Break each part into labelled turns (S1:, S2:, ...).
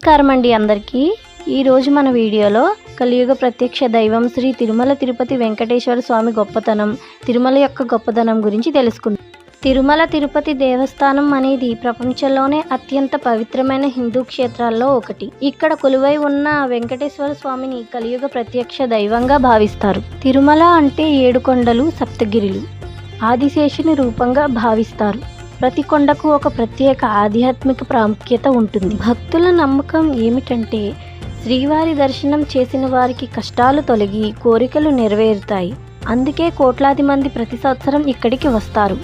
S1: నమస్కారం అండి అందరికీ। ఈరోజు మన వీడియోలో కలియుగ ప్రత్యక్ష దైవం శ్రీ తిరుమల తిరుపతి వెంకటేశ్వర స్వామి గొప్పతనం, తిరుమల యొక్క గొప్పతనం గురించి తెలుసుకుందాం। తిరుమల తిరుపతి దేవస్థానం అనేది ప్రపంచంలోనే అత్యంత పవిత్రమైన హిందూ క్షేత్రాల్లో ఒకటి। ఇక్కడ కొలువై ఉన్న వెంకటేశ్వర స్వామిని కలియుగ ప్రత్యక్ష దైవంగా భావిస్తారు। తిరుమల అంటే 7 కొండలు, సప్తగిరులు, ఆదిశేషుని రూపంగా భావిస్తారు। ప్రతి కొండకు ఒక ప్రత్యేక ఆధ్యాత్మిక ప్రాముఖ్యత ఉంటుంది। భక్తుల నమ్మకం ఏమిటంటే శ్రీవారి దర్శనం చేసిన వారికి కష్టాలు తొలగి కోరికలు నెరవేరుతాయి। అందుకే కోట్లాది మంది ప్రతి సంవత్సరం ఇక్కడికి వస్తారు।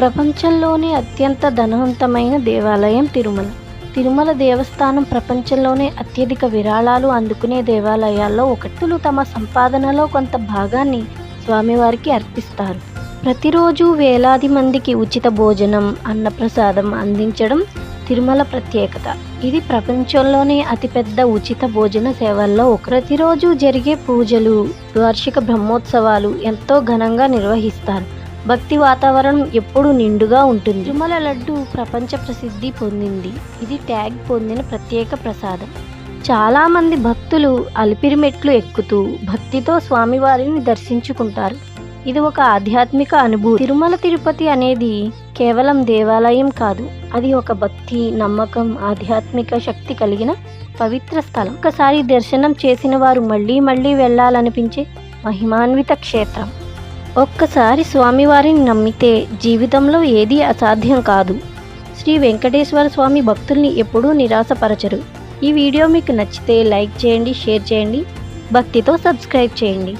S1: ప్రపంచంలోనే అత్యంత ధనవంతమైన దేవాలయం తిరుమల। తిరుమల దేవస్థానం ప్రపంచంలోనే అత్యధిక విరాళాలు అందుకునే దేవాలయాల్లో ఒకటి। తమ సంపాదనలో కొంత భాగాన్ని స్వామివారికి అర్పిస్తారు। ప్రతిరోజు వేలాది మందికి ఉచిత భోజనం, అన్నప్రసాదం అందించడం తిరుమల ప్రత్యేకత। ఇది ప్రపంచంలోనే అతిపెద్ద ఉచిత భోజన సేవల్లో ఒకటి। ప్రతిరోజు జరిగే పూజలు, వార్షిక బ్రహ్మోత్సవాలు ఎంతో ఘనంగా నిర్వహిస్తారు। భక్తి వాతావరణం ఎప్పుడూ నిండుగా ఉంటుంది। తిరుమల లడ్డు ప్రపంచ ప్రసిద్ధి పొందింది। ఇది ట్యాగ్ పొందిన ప్రత్యేక ప్రసాదం। చాలామంది భక్తులు అలిపిరి మెట్లు ఎక్కుతూ భక్తితో స్వామివారిని దర్శించుకుంటారు। ఇది ఒక ఆధ్యాత్మిక అనుభూతి। తిరుమల తిరుపతి అనేది కేవలం దేవాలయం కాదు, అది ఒక భక్తి, నమ్మకం, ఆధ్యాత్మిక శక్తి కలిగిన పవిత్ర స్థలం। ఒకసారి దర్శనం చేసిన వారు మళ్ళీ మళ్ళీ వెళ్ళాలనిపించే మహిమాన్విత క్షేత్రం। ఒక్కసారి స్వామివారిని నమ్మితే జీవితంలో ఏదీ అసాధ్యం కాదు। శ్రీ వెంకటేశ్వర స్వామి భక్తుల్ని ఎప్పుడూ నిరాశపరచరు। ఈ వీడియో మీకు నచ్చితే లైక్ చేయండి, షేర్ చేయండి, భక్తితో సబ్స్క్రైబ్ చేయండి।